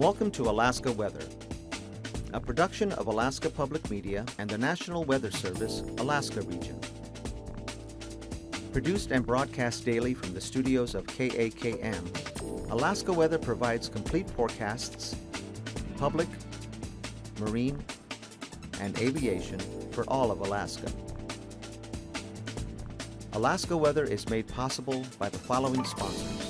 Welcome to Alaska Weather, a production of Alaska Public Media and the National Weather Service, Alaska Region. Produced and broadcast daily from the studios of KAKM, Alaska Weather provides complete forecasts, public, marine, and aviation for all of Alaska. Alaska Weather is made possible by the following sponsors.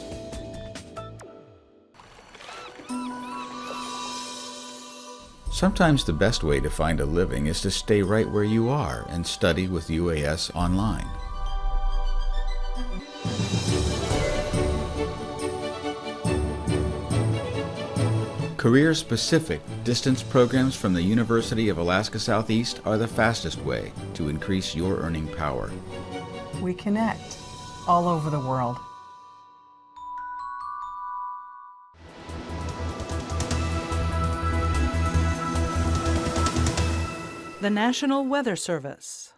Sometimes the best way to find a living is to stay right where you are and study with UAS online. Career-specific distance programs from the University of Alaska Southeast are the fastest way to increase your earning power. We connect all over the world. The National Weather Service.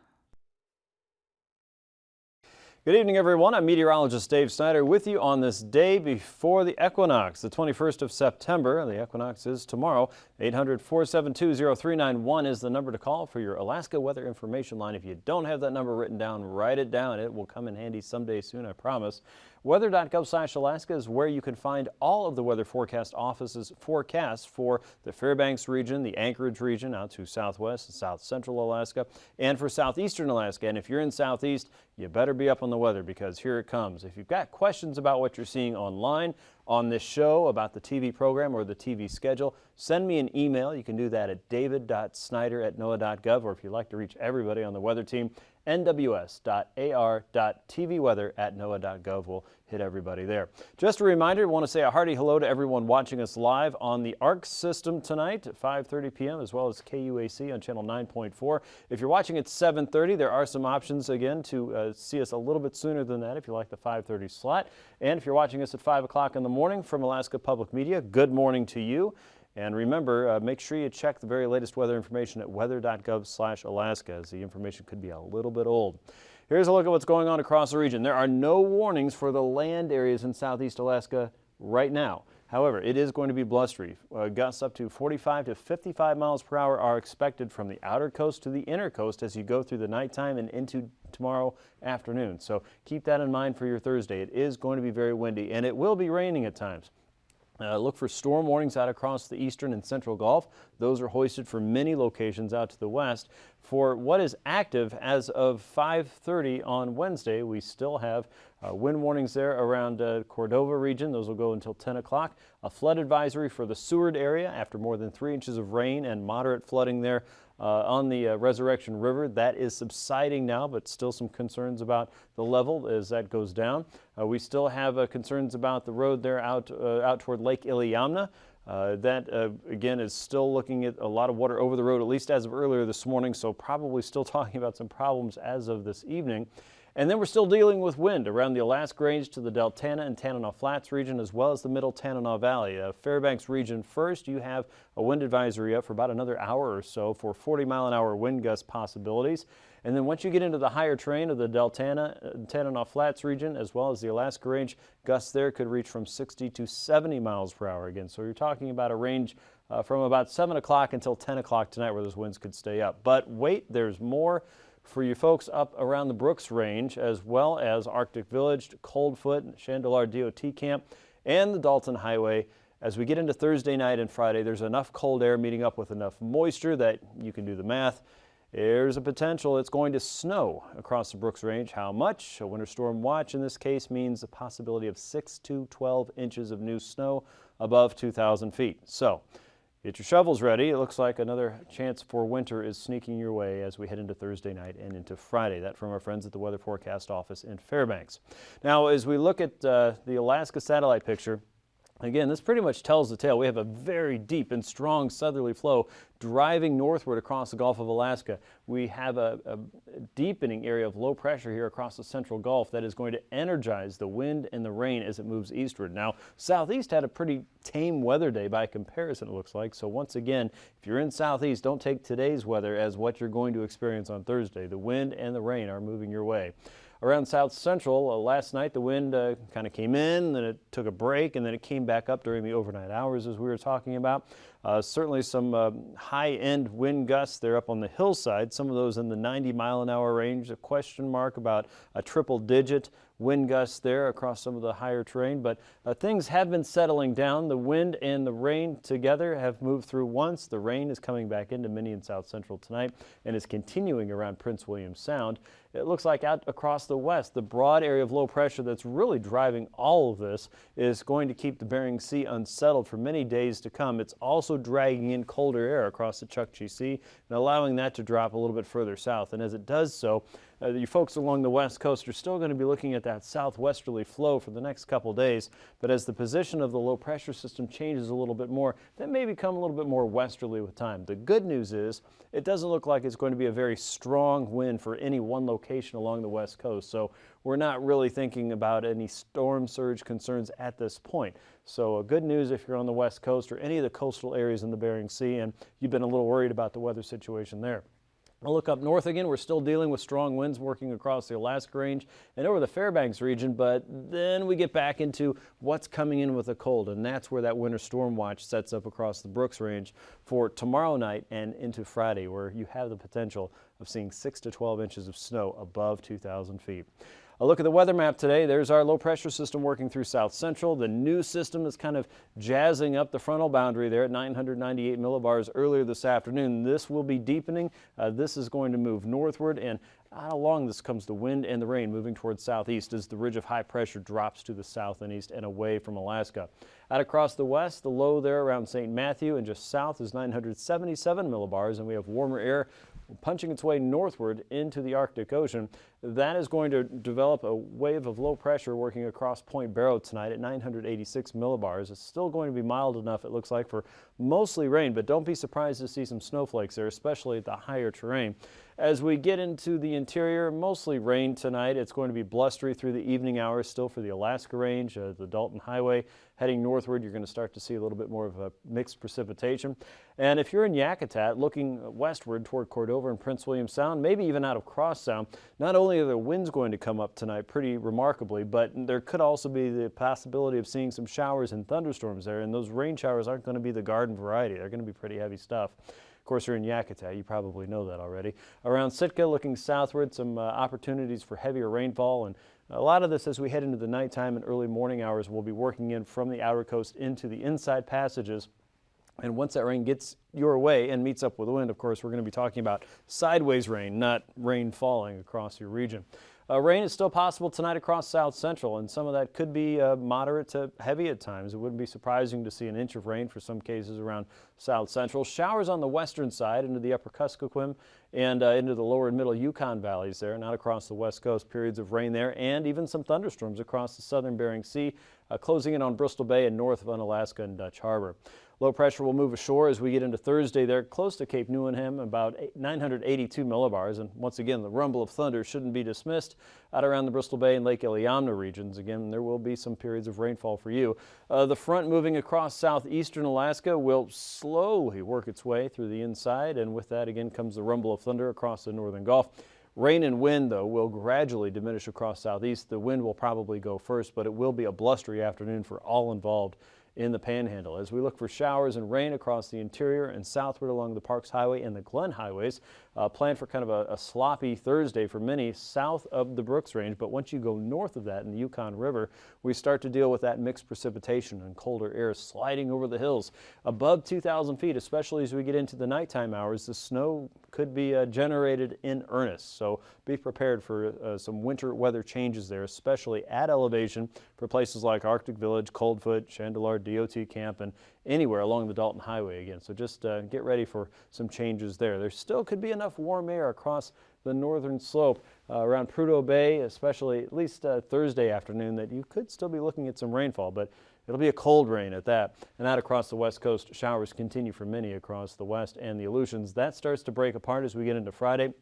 Good evening, everyone. I'm meteorologist Dave Snider with you on this day before the equinox, the 21st of September. The equinox is tomorrow. 800-472-0391 is the number to call for your Alaska weather information line. If you don't have that number written down, write it down. It will come in handy someday soon, I promise. Weather.gov/Alaska is where you can find all of the Weather Forecast Office's forecasts for the Fairbanks region, the Anchorage region out to southwest and south central Alaska, and for southeastern Alaska. And if you're in southeast, you better be up on the weather because here it comes. If you've got questions about what you're seeing online, on this show, about the TV program or the TV schedule, send me an email. You can do that at david.snider@noaa.gov, or if you'd like to reach everybody on the weather team, nws.ar.tvweather@noaa.gov will hit everybody there. Just a reminder, I want to say a hearty hello to everyone watching us live on the ARC system tonight at 5:30 p.m. as well as KUAC on channel 9.4. If you're watching at 7:30, there are some options again to see us a little bit sooner than that if you like the 5:30 slot. And if you're watching us at 5 o'clock in the morning from Alaska Public Media, good morning to you. And remember, make sure you check the very latest weather information at weather.gov/Alaska, as the information could be a little bit old. Here's a look at what's going on across the region. There are no warnings for the land areas in southeast Alaska right now. However, it is going to be blustery. Gusts up to 45 to 55 miles per hour are expected from the outer coast to the inner coast as you go through the nighttime and into tomorrow afternoon. So keep that in mind for your Thursday. It is going to be very windy, and it will be raining at times. Look for storm warnings out across the eastern and central Gulf. Those are hoisted for many locations out to the west. For what is active as of 5:30 on Wednesday, we still have wind warnings there around Cordova region. Those will go until 10 o'clock. A flood advisory for the Seward area after more than 3 inches of rain and moderate flooding there on the Resurrection River. That is subsiding now, but still some concerns about the level as that goes down. We still have concerns about the road there out toward Lake Iliamna. That, again, is still looking at a lot of water over the road, at least as of earlier this morning, so probably still talking about some problems as of this evening. And then we're still dealing with wind around the Alaska Range to the Deltana and Tanana Flats region, as well as the middle Tanana Valley. Fairbanks region first, you have a wind advisory up for about another hour or so for 40-mile-an-hour wind gust possibilities. And then once you get into the higher terrain of the Deltana and Tanana Flats region, as well as the Alaska Range, gusts there could reach from 60 to 70 miles per hour again. So you're talking about a range from about 7 o'clock until 10 o'clock tonight where those winds could stay up. But wait, there's more for you folks up around the Brooks Range, as well as Arctic Village, Coldfoot, and Chandelar DOT Camp, and the Dalton Highway. As we get into Thursday night and Friday, there's enough cold air meeting up with enough moisture that you can do the math. There's a potential it's going to snow across the Brooks Range. How much? A winter storm watch in this case means the possibility of 6 to 12 inches of new snow above 2,000 feet. So get your shovels ready. It looks like another chance for winter is sneaking your way as we head into Thursday night and into Friday. That from our friends at the Weather Forecast Office in Fairbanks. Now, as we look at the Alaska satellite picture, again, this pretty much tells the tale. We have a very deep and strong southerly flow driving northward across the Gulf of Alaska. We have a deepening area of low pressure here across the central Gulf that is going to energize the wind and the rain as it moves eastward. Now, southeast had a pretty tame weather day by comparison, it looks like. So once again, if you're in southeast, don't take today's weather as what you're going to experience on Thursday. The wind and the rain are moving your way. Around south central, last night the wind kind of came in, then it took a break, and then it came back up during the overnight hours as we were talking about. Certainly some high-end wind gusts there up on the hillside, some of those in the 90-mile-an-hour range, a question mark about a triple-digit wind gusts there across some of the higher terrain, but things have been settling down. The wind and the rain together have moved through once. The rain is coming back into Minnie and South Central tonight and is continuing around Prince William Sound. It looks like out across the west, the broad area of low pressure that's really driving all of this is going to keep the Bering Sea unsettled for many days to come. It's also dragging in colder air across the Chukchi Sea and allowing that to drop a little bit further south. And as it does so, you folks along the west coast are still going to be looking at that southwesterly flow for the next couple days. But as the position of the low pressure system changes a little bit more, that may become a little bit more westerly with time. The good news is it doesn't look like it's going to be a very strong wind for any one location along the west coast. So we're not really thinking about any storm surge concerns at this point. So good news if you're on the west coast or any of the coastal areas in the Bering Sea and you've been a little worried about the weather situation there. I'll look up north again. We're still dealing with strong winds working across the Alaska Range and over the Fairbanks region, but then we get back into what's coming in with the cold, and that's where that winter storm watch sets up across the Brooks Range for tomorrow night and into Friday, where you have the potential of seeing 6 to 12 inches of snow above 2,000 feet. A look at the weather map today. There's our low pressure system working through south central. The new system is kind of jazzing up the frontal boundary there at 998 millibars earlier this afternoon. This will be deepening. This is going to move northward, and out along this comes the wind and the rain moving towards southeast as the ridge of high pressure drops to the south and east and away from Alaska. Out across the west, the low there around St. Matthew and just south is 977 millibars, and we have warmer air punching its way northward into the Arctic Ocean. That is going to develop a wave of low pressure working across Point Barrow tonight at 986 millibars. It's still going to be mild enough, it looks like, for mostly rain, but don't be surprised to see some snowflakes there, especially at the higher terrain. As we get into the interior, mostly rain tonight. It's going to be blustery through the evening hours still for the Alaska Range, the Dalton Highway. Heading northward, you're going to start to see a little bit more of a mixed precipitation. And if you're in Yakutat, looking westward toward Cordova and Prince William Sound, maybe even out of Cross Sound, not only are the winds going to come up tonight pretty remarkably, but there could also be the possibility of seeing some showers and thunderstorms there. And those rain showers aren't going to be the garden variety. They're going to be pretty heavy stuff. Of course, you're in Yakutat. You probably know that already. Around Sitka, looking southward, some opportunities for heavier rainfall. And a lot of this as we head into the nighttime and early morning hours will be working in from the outer coast into the inside passages. And once that rain gets your way and meets up with the wind, of course, we're going to be talking about sideways rain, not rain falling across your region. Rain is still possible tonight across south central, and some of that could be moderate to heavy at times. It wouldn't be surprising to see an inch of rain for some cases around south central. Showers on the western side into the upper Kuskokwim and into the lower and middle Yukon valleys there, not across the west coast. Periods of rain there, and even some thunderstorms across the southern Bering Sea, closing in on Bristol Bay and north of Unalaska and Dutch Harbor. Low pressure will move ashore as we get into Thursday there, close to Cape Newenham, about 982 millibars. And once again, the rumble of thunder shouldn't be dismissed out around the Bristol Bay and Lake Iliamna regions. Again, there will be some periods of rainfall for you. The front moving across southeastern Alaska will slowly work its way through the inside, and with that again comes the rumble of thunder across the northern Gulf. Rain and wind, though, will gradually diminish across southeast. The wind will probably go first, but it will be a blustery afternoon for all involved in the Panhandle. As we look for showers and rain across the interior and southward along the Parks Highway and the Glen Highways, plan for kind of a sloppy Thursday for many south of the Brooks Range. But once you go north of that in the Yukon River, we start to deal with that mixed precipitation and colder air sliding over the hills above 2,000 feet, especially as we get into the nighttime hours. The snow could be generated in earnest. So be prepared for some winter weather changes there, especially at elevation for places like Arctic Village, Coldfoot, Chandelar, DOT Camp, and anywhere along the Dalton Highway again. So just get ready for some changes there. There still could be enough warm air across the northern slope around Prudhoe Bay, especially at least Thursday afternoon, that you could still be looking at some rainfall, but it'll be a cold rain at that. And out across the west coast, showers continue for many across the west and the Aleutians. That starts to break apart as we get into Friday.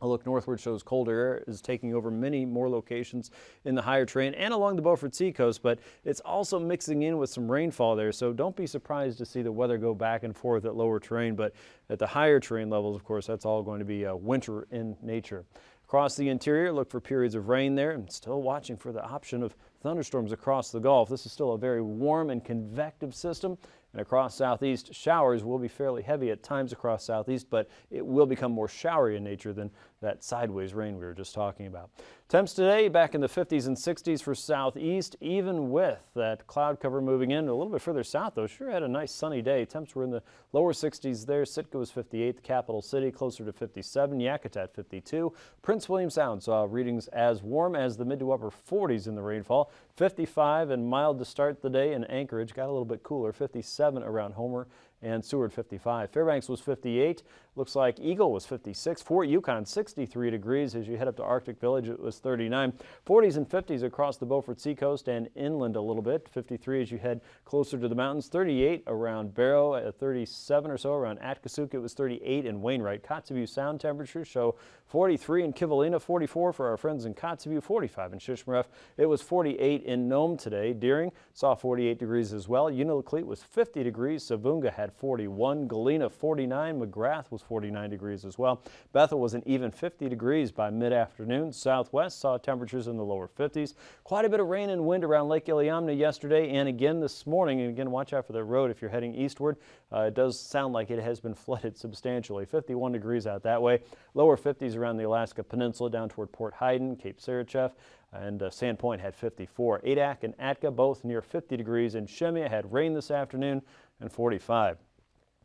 A look northward shows colder air is taking over many more locations in the higher terrain and along the Beaufort Seacoast, but it's also mixing in with some rainfall there, so don't be surprised to see the weather go back and forth at lower terrain, but at the higher terrain levels, of course, that's all going to be winter in nature. Across the interior, look for periods of rain there, and still watching for the option of thunderstorms across the Gulf. This is still a very warm and convective system. And across southeast, showers will be fairly heavy at times across southeast, but it will become more showery in nature than that sideways rain we were just talking about. Temps today back in the 50s and 60s for southeast, even with that cloud cover moving in. A little bit further south, though, sure had a nice sunny day. Temps were in the lower 60s there. Sitka was 58, the capital city closer to 57, Yakutat 52. Prince William Sound saw readings as warm as the mid to upper 40s in the rainfall. 55 and mild to start the day in Anchorage. Got a little bit cooler, 57 around Homer, and Seward 55. Fairbanks was 58. Looks like Eagle was 56. Fort Yukon 63 degrees. As you head up to Arctic Village, it was 39. 40s and 50s across the Beaufort Seacoast and inland a little bit. 53 as you head closer to the mountains. 38 around Barrow. At 37 or so around Atkasuk. It was 38 in Wainwright. Kotzebue Sound temperatures show 43 in Kivalina, 44 for our friends in Kotzebue, 45 in Shishmaref. It was 48 in Nome today. Deering saw 48 degrees as well. Unalakleet was 50 degrees. Savunga had 41. Galena 49. McGrath was 49 degrees as well. Bethel was an even 50 degrees by mid-afternoon. Southwest saw temperatures in the lower 50s. Quite a bit of rain and wind around Lake Iliamna yesterday and again this morning. And again, watch out for the road if you're heading eastward. It does sound like it has been flooded substantially. 51 degrees out that way. Lower 50s around the Alaska Peninsula down toward Port Heiden, Cape Sarachev, and Sandpoint had 54. Adak and Atka both near 50 degrees, and Shemya had rain this afternoon and 45.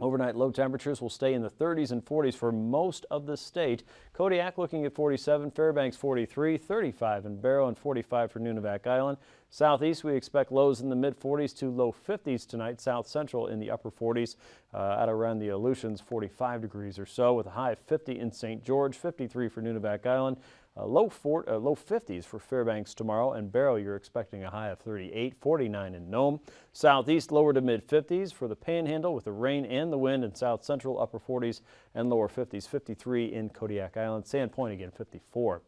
Overnight low temperatures will stay in the 30s and 40s for most of the state. Kodiak looking at 47, Fairbanks 43, 35 in Barrow, and 45 for Nunivak Island. Southeast, we expect lows in the mid-40s to low 50s tonight. South Central in the upper 40s, at around the Aleutians, 45 degrees or so, with a high of 50 in St. George, 53 for Nunivak Island. Low 50s for Fairbanks tomorrow, and Barrow you're expecting a high of 38, 49 in Nome. Southeast lower to mid 50s for the Panhandle with the rain and the wind, and South Central upper 40s and lower 50s, 53 in Kodiak Island. Sandpoint again 54.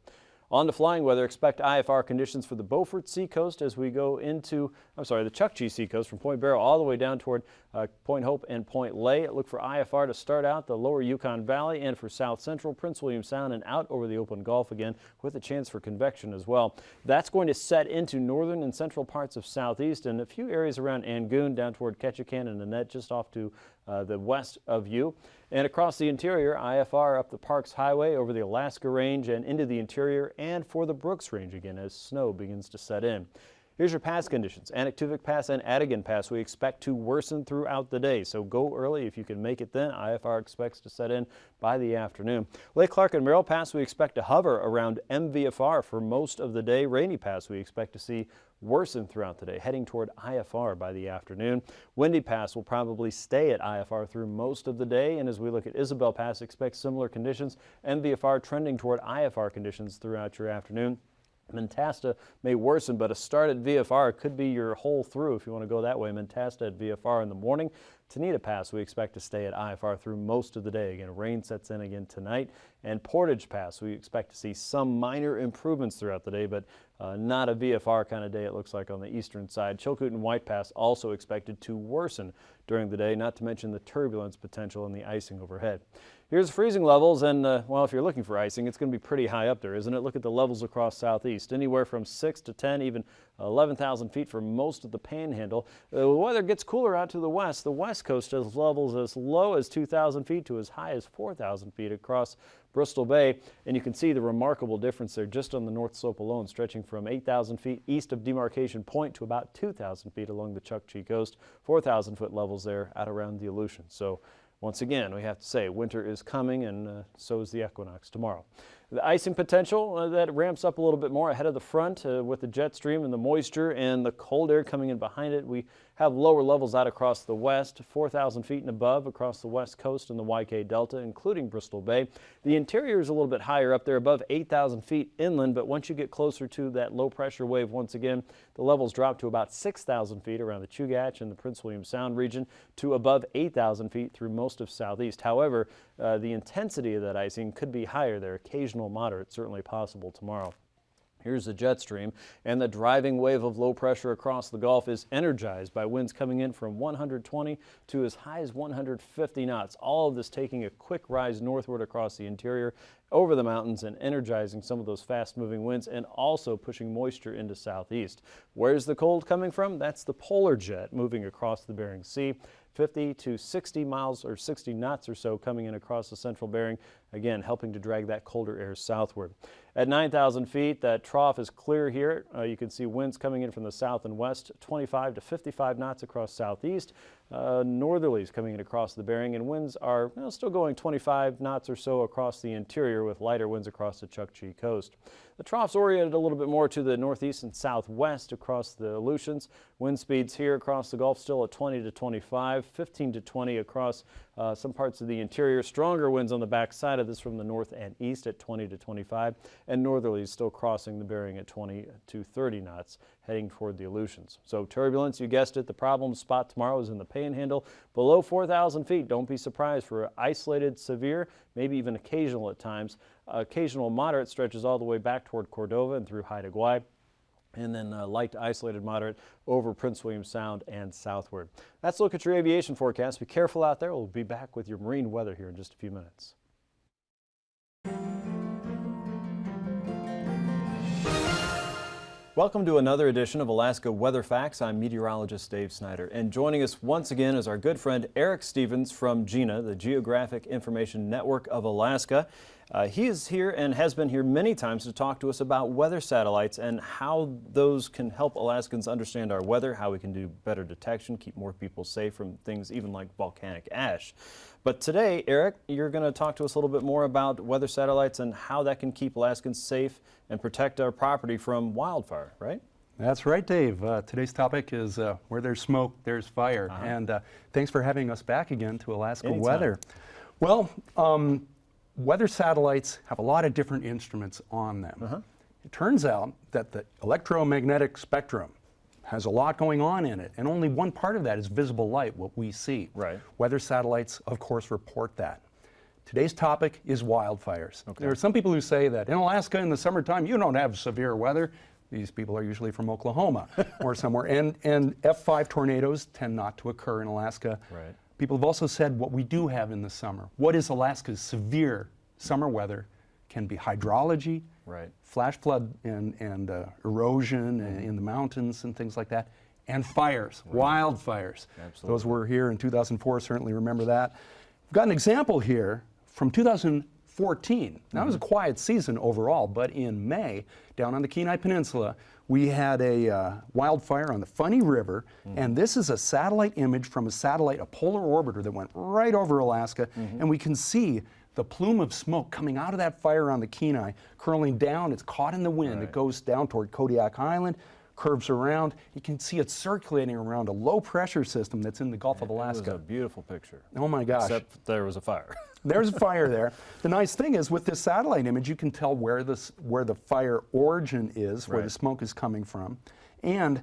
On to flying weather, expect IFR conditions for the Beaufort Seacoast as we go into, the Chukchi Seacoast from Point Barrow all the way down toward Point Hope and Point Lay. Look for IFR to start out the lower Yukon Valley and for South Central, Prince William Sound, and out over the open Gulf again with a chance for convection as well. That's going to set into northern and central parts of southeast and a few areas around Angoon down toward Ketchikan and Nanette just off to the west of you. And across the interior, IFR up the Parks Highway over the Alaska Range and into the interior and for the Brooks Range again as snow begins to set in. Here's your pass conditions. Anaktuvik Pass and Adigan Pass we expect to worsen throughout the day, so go early if you can make it then. IFR expects to set in by the afternoon. Lake Clark and Merrill Pass we expect to hover around MVFR for most of the day. Rainy Pass we expect to see worsen throughout the day, heading toward IFR by the afternoon. Windy Pass will probably stay at IFR through most of the day, and as we look at Isabel Pass, expect similar conditions. MVFR trending toward IFR conditions throughout your afternoon. Mentasta may worsen, but a start at VFR could be your whole through if you want to go that way. Mentasta at VFR in the morning. Tenita Pass we expect to stay at IFR through most of the day. Again, rain sets in again tonight. And Portage Pass we expect to see some minor improvements throughout the day, but not a VFR kind of day it looks like on the eastern side. Chilkoot and White Pass also expected to worsen during the day, not to mention the turbulence potential and the icing overhead. Here's freezing levels, and well, if you're looking for icing, it's going to be pretty high up there, isn't it? Look at the levels across southeast, anywhere from 6 to 10, even 11,000 feet for most of the Panhandle. The weather gets cooler out to the west coast has levels as low as 2,000 feet to as high as 4,000 feet across Bristol Bay, and you can see the remarkable difference there just on the north slope alone, stretching from 8,000 feet east of Demarcation Point to about 2,000 feet along the Chukchi Coast, 4,000 foot levels there out around the Aleutians. So once again, we have to say winter is coming, and so is the equinox tomorrow. The icing potential, that ramps up a little bit more ahead of the front with the jet stream and the moisture and the cold air coming in behind it. We have lower levels out across the west, 4,000 feet and above across the west coast and the YK Delta, including Bristol Bay. The interior is a little bit higher up there, above 8,000 feet inland, but once you get closer to that low pressure wave, once again, the levels drop to about 6,000 feet around the Chugach and the Prince William Sound region to above 8,000 feet through most of southeast. However, the intensity of that icing could be higher there, occasional moderate, certainly possible tomorrow. Here's the jet stream, and the driving wave of low pressure across the Gulf is energized by winds coming in from 120 to as high as 150 knots. All of this taking a quick rise northward across the interior, over the mountains, and energizing some of those fast-moving winds, and also pushing moisture into southeast. Where's the cold coming from? That's the polar jet moving across the Bering Sea. 50 to 60 miles or 60 knots or so coming in across the central Bering, again helping to drag that colder air southward. At 9,000 feet, that trough is clear here. You can see winds coming in from the south and west, 25 to 55 knots across southeast. Northerlies coming in across the Bering, and winds are still going 25 knots or so across the interior, with lighter winds across the Chukchi coast. The trough's oriented a little bit more to the northeast and southwest across the Aleutians. Wind speeds here across the Gulf still at 20 to 25, 15 to 20 across some parts of the interior. Stronger winds on the back side of this from the north and east at 20 to 25, and northerlies still crossing the Bering at 20 to 30 knots, heading toward the Aleutians. So turbulence, you guessed it, the problem spot tomorrow is in the Panhandle below 4,000 feet. Don't be surprised for isolated, severe, maybe even occasional at times. Occasional moderate stretches all the way back toward Cordova and through Haida Gwaii, and then light to isolated moderate over Prince William Sound and southward. That's a look at your aviation forecast. Be careful out there. We'll be back with your marine weather here in just a few minutes. Welcome to another edition of Alaska Weather Facts. I'm meteorologist Dave Snider, and joining us once again is our good friend Eric Stevens from GINA, the Geographic Information Network of Alaska. He is here and has been here many times to talk to us about weather satellites and how those can help Alaskans understand our weather, how we can do better detection, keep more people safe from things even like volcanic ash. But today, Eric, you're going to talk to us a little bit more about weather satellites and how that can keep Alaskans safe and protect our property from wildfire, right? That's right, Dave. Today's topic is where there's smoke, there's fire. And thanks for having us back again to Alaska Anytime. Weather. Well, weather satellites have a lot of different instruments on them. It turns out that the electromagnetic spectrum has a lot going on in it, and only one part of that is visible light, what we see. Right. Weather satellites, of course, report that. Today's topic is wildfires. Okay. There are some people who say that in Alaska in the summertime you don't have severe weather. These people are usually from Oklahoma or somewhere, and F5 tornadoes tend not to occur in Alaska. Right. People have also said what we do have in the summer. What is Alaska's severe summer weather can be hydrology, Right. flash flood and erosion in the mountains and things like that, and fires, wildfires. Absolutely. Those were here in 2004, certainly remember that. We've got an example here from 2014. Now, it was a quiet season overall, but in May, down on the Kenai Peninsula, we had a wildfire on the Funny River, and this is a satellite image from a polar orbiter that went right over Alaska, and we can see the plume of smoke coming out of that fire on the Kenai, curling down. It's caught in the wind. Right. It goes down toward Kodiak Island, curves around. You can see it circulating around a low pressure system that's in the Gulf of Alaska. It was a beautiful picture. Oh my gosh. Except there was a fire. There's a fire there. The nice thing is with this satellite image, you can tell where the fire origin is, where the smoke is coming from. And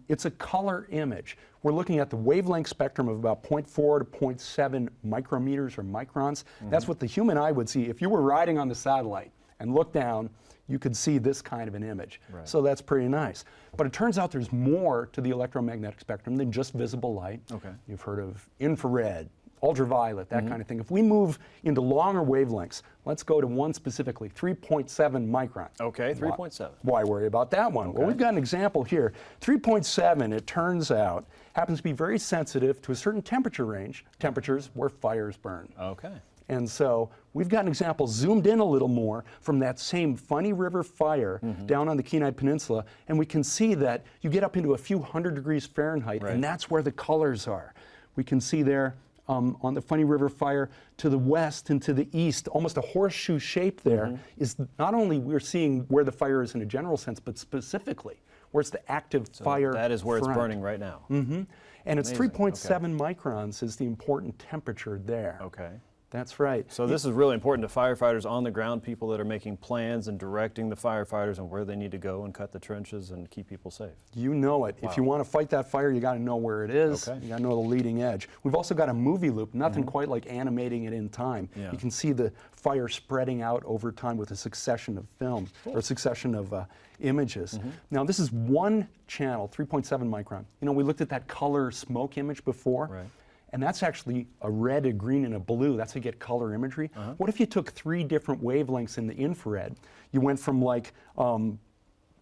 it's a color image. We're looking at the wavelength spectrum of about 0.4 to 0.7 micrometers or microns. That's what the human eye would see. If you were riding on the satellite and looked down, you could see this kind of an image. Right. So that's pretty nice. But it turns out there's more to the electromagnetic spectrum than just visible light. Okay. You've heard of infrared, ultraviolet, that kind of thing. If we move into longer wavelengths, let's go to one specifically, 3.7 microns. Okay, 3.7. Why worry about that one? Okay. Well, we've got an example here. 3.7, it turns out, happens to be very sensitive to a certain temperature range, temperatures where fires burn. Okay. And so we've got an example zoomed in a little more from that same Funny River fire down on the Kenai Peninsula, and we can see that you get up into a few hundred degrees Fahrenheit, and that's where the colors are. We can see there on the Funny River fire to the west and to the east, almost a horseshoe shape there, is not only we're seeing where the fire is in a general sense, but specifically where's the active fire That is where front. it's burning right now. And it's Amazing. 3.7 microns is the important temperature there. Okay. That's right. So this is really important to firefighters on the ground, people that are making plans and directing the firefighters on where they need to go and cut the trenches and keep people safe. You know it. Wow. If you want to fight that fire, you got to know where it is. Okay. You got to know the leading edge. We've also got a movie loop, nothing quite like animating it in time. Yeah. You can see the fire spreading out over time with a succession of film or a succession of images. Now this is one channel, 3.7 micron. You know, we looked at that color smoke image before. Right. And that's actually a red, a green, and a blue. That's how you get color imagery. What if you took 3 different wavelengths in the infrared? You went from like 2.2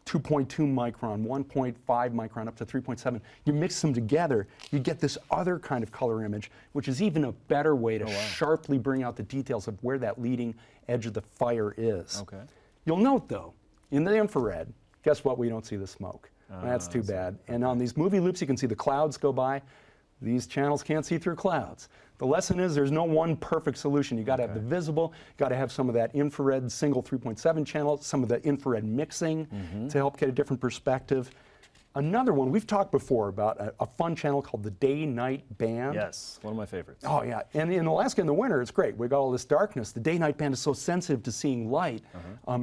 micron, 1.5 micron, up to 3.7. You mix them together, you get this other kind of color image, which is even a better way to sharply bring out the details of where that leading edge of the fire is. Okay. You'll note, though, in the infrared, guess what? We don't see the smoke. That's too bad. And on these movie loops, you can see the clouds go by. These channels can't see through clouds. The lesson is there's no one perfect solution. You got to have the visible, got to have some of that infrared single 3.7 channel, some of the infrared mixing to help get a different perspective. Another one, we've talked before about a fun channel called the day-night band. Yes, one of my favorites. Oh yeah, and in Alaska in the winter, it's great. We got all this darkness. The day-night band is so sensitive to seeing light.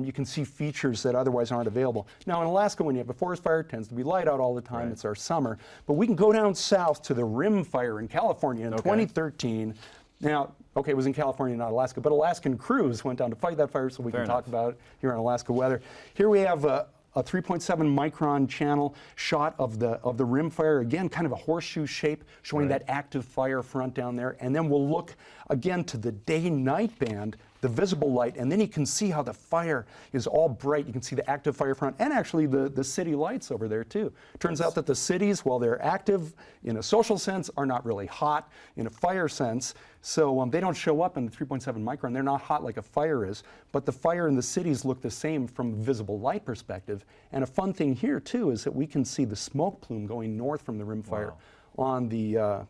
You can see features that otherwise aren't available. Now in Alaska, when you have a forest fire, it tends to be light out all the time. Right. It's our summer. But we can go down south to the Rim Fire in California in 2013. Now, okay, it was in California, not Alaska, but Alaskan crews went down to fight that fire, so we can talk about it here on Alaska Weather. Here we have a 3.7 micron channel shot of the rim fire, again, kind of a horseshoe shape, showing that active fire front down there. And then we'll look again to the day-night band, the visible light, and then you can see how the fire is all bright. You can see the active fire front and actually the city lights over there too. Turns out that the cities, while they're active in a social sense, are not really hot in a fire sense. So they don't show up in the 3.7 micron. They're not hot like a fire is, but the fire in the cities look the same from a visible light perspective. And a fun thing here too is that we can see the smoke plume going north from the rim fire on the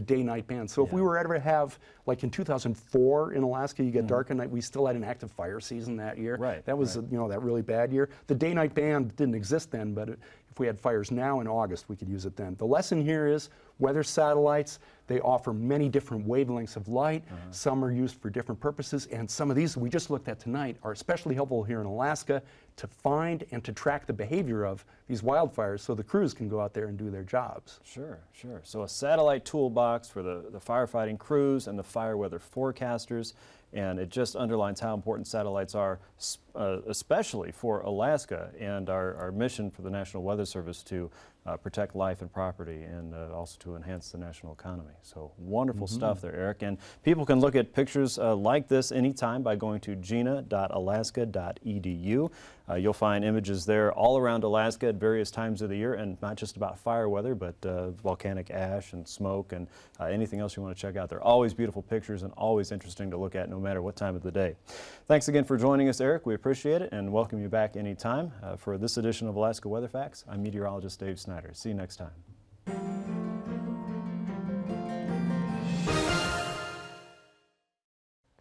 day-night band. So if we were ever to have, like in 2004 in Alaska, you get dark at night, we still had an active fire season that year. Right. That was, you know, that really bad year. The day-night band didn't exist then, but if we had fires now in August, we could use it then. The lesson here is weather satellites, they offer many different wavelengths of light. Some are used for different purposes, and some of these we just looked at tonight are especially helpful here in Alaska to find and to track the behavior of these wildfires so the crews can go out there and do their jobs. Sure, sure. So a satellite toolbox for the firefighting crews and the fire weather forecasters, and it just underlines how important satellites are, especially for Alaska and our mission for the National Weather Service to protect life and property and also to enhance the national economy. So wonderful stuff there, Eric. And people can look at pictures like this anytime by going to gina.alaska.edu. You'll find images there all around Alaska at various times of the year, and not just about fire weather, but volcanic ash and smoke and anything else you want to check out. They're always beautiful pictures and always interesting to look at no matter what time of the day. Thanks again for joining us, Eric. We appreciate it and welcome you back anytime. For this edition of Alaska Weather Facts, I'm meteorologist Dave Snider. See you next time.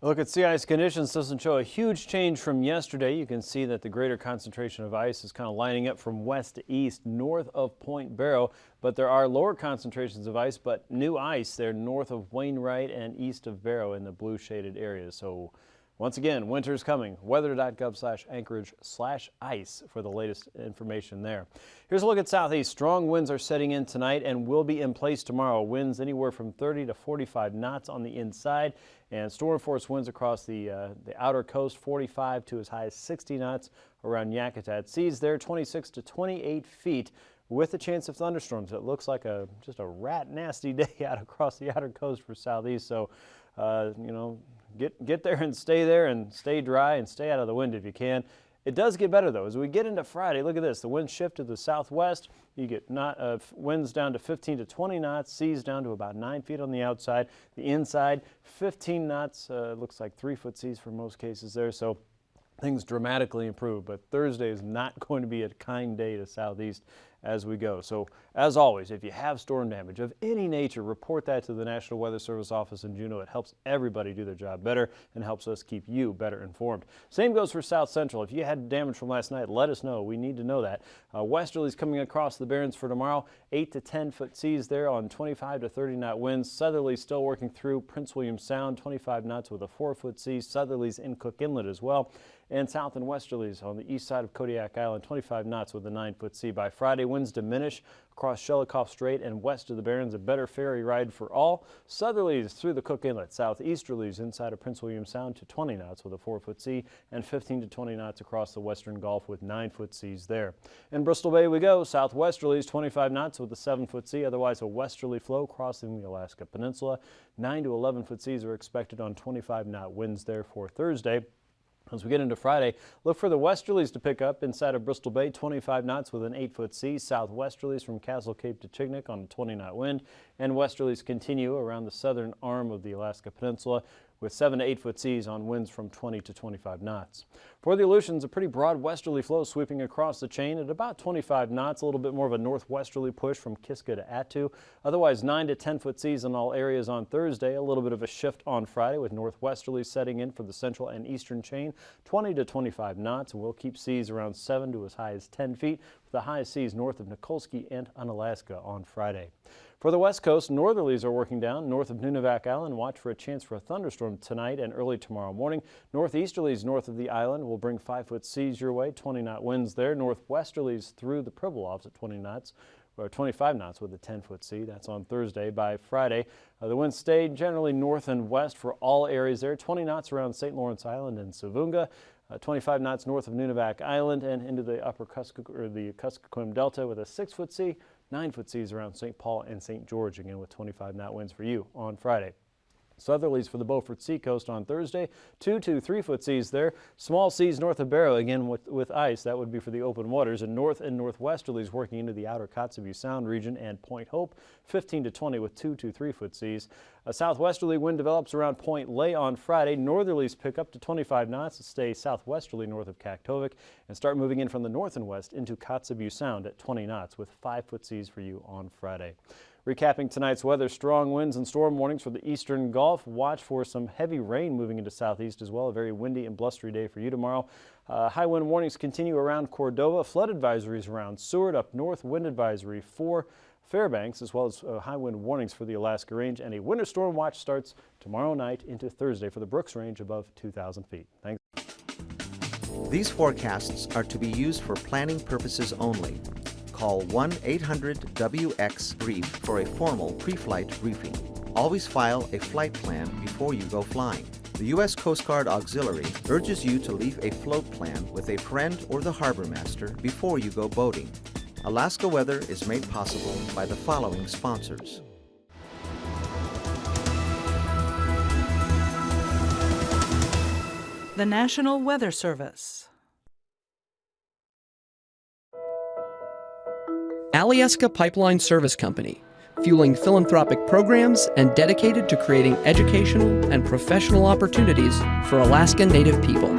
A look at sea ice conditions doesn't show a huge change from yesterday. You can see that the greater concentration of ice is kind of lining up from west to east north of Point Barrow, but there are lower concentrations of ice, but new ice there north of Wainwright and east of Barrow in the blue shaded areas. So once again, winter's coming. Weather.gov/Anchorage/ice for the latest information there. Here's a look at southeast. Strong winds are setting in tonight and will be in place tomorrow. Winds anywhere from 30 to 45 knots on the inside, and storm force winds across the outer coast, 45 to as high as 60 knots around Yakutat. Seas there 26 to 28 feet with a chance of thunderstorms. It looks like just a rat nasty day out across the outer coast for southeast. So, you know, get there and stay dry and stay out of the wind if you can. It does get better though. As we get into Friday, look at this. The winds shift to the southwest. You get winds down to 15 to 20 knots, seas down to about 9 feet on the outside. The inside, 15 knots, looks like 3-foot seas for most cases there. So things dramatically improve, but Thursday is not going to be a kind day to southeast as we go. So as always, if you have storm damage of any nature, report that to the National Weather Service office in Juneau. It helps everybody do their job better and helps us keep you better informed. Same goes for South Central. If you had damage from last night, let us know. We need to know that. Westerlies coming across the Barrens for tomorrow, 8 to 10 foot seas there on 25 to 30 knot winds. Southerlies still working through Prince William Sound, 25 knots with a 4 foot sea. Southerlies in Cook Inlet as well. And south and westerlies on the east side of Kodiak Island, 25 knots with a 9 foot sea. By Friday, winds diminish across Shelikof Strait and west of the Barrens. A better ferry ride for all. Southerlies through the Cook Inlet. Southeasterlies inside of Prince William Sound to 20 knots with a 4 foot sea, and 15 to 20 knots across the western Gulf with 9 foot seas there. In Bristol Bay we go. Southwesterlies 25 knots with a 7 foot sea. Otherwise a westerly flow crossing the Alaska Peninsula. 9 to 11 foot seas are expected on 25 knot winds there for Thursday. As we get into Friday, look for the westerlies to pick up inside of Bristol Bay, 25 knots with an 8 foot sea. Southwesterlies from Castle Cape to Chignik on a 20 knot wind. And westerlies continue around the southern arm of the Alaska Peninsula with 7 to 8 foot seas on winds from 20 to 25 knots. For the Aleutians, a pretty broad westerly flow sweeping across the chain at about 25 knots, a little bit more of a northwesterly push from Kiska to Attu. Otherwise 9 to 10 foot seas in all areas on Thursday, a little bit of a shift on Friday with northwesterlies setting in for the central and eastern chain, 20 to 25 knots, and we'll keep seas around 7 to as high as 10 feet with the highest seas north of Nikolsky and Unalaska on Friday. For the west coast, northerlies are working down north of Nunivak Island. Watch for a chance for a thunderstorm tonight and early tomorrow morning. Northeasterlies north of the island will bring 5 foot seas your way, 20 knot winds there. Northwesterlies through the Pribilofs at 20 knots. Or 25 knots with a 10 foot sea. That's on Thursday. By Friday, the winds stay generally north and west for all areas there. 20 knots around St. Lawrence Island and Savunga. 25 knots north of Nunivak Island and into the upper Kuskokwim Delta with a 6 foot sea. 9 foot seas around St. Paul and St. George, again with 25 knot winds for you on Friday. Southerlies for the Beaufort Seacoast on Thursday, 2 to 3 foot seas there. Small seas north of Barrow, again with ice. That would be for the open waters. And north and northwesterlies working into the outer Kotzebue Sound region and Point Hope, 15 to 20 with 2 to 3 foot seas. A southwesterly wind develops around Point Lay on Friday. Northerlies pick up to 25 knots to stay southwesterly north of Kaktovik and start moving in from the north and west into Kotzebue Sound at 20 knots with 5 foot seas for you on Friday. Recapping tonight's weather, strong winds and storm warnings for the eastern Gulf. Watch for some heavy rain moving into southeast as well. A very windy and blustery day for you tomorrow. High wind warnings continue around Cordova. Flood advisories around Seward. Up north, wind advisory for Fairbanks, as well as high wind warnings for the Alaska Range. And a winter storm watch starts tomorrow night into Thursday for the Brooks Range above 2,000 feet. Thanks. These forecasts are to be used for planning purposes only. Call 1-800-WX-BRIEF for a formal pre-flight briefing. Always file a flight plan before you go flying. The U.S. Coast Guard Auxiliary urges you to leave a float plan with a friend or the harbor master before you go boating. Alaska Weather is made possible by the following sponsors. The National Weather Service. Alyeska Pipeline Service Company, fueling philanthropic programs and dedicated to creating educational and professional opportunities for Alaska Native people.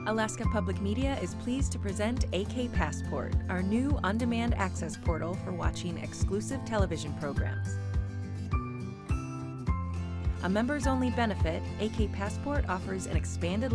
Alaska Public Media is pleased to present AK Passport, our new on-demand access portal for watching exclusive television programs. A members-only benefit, AK Passport offers an expanded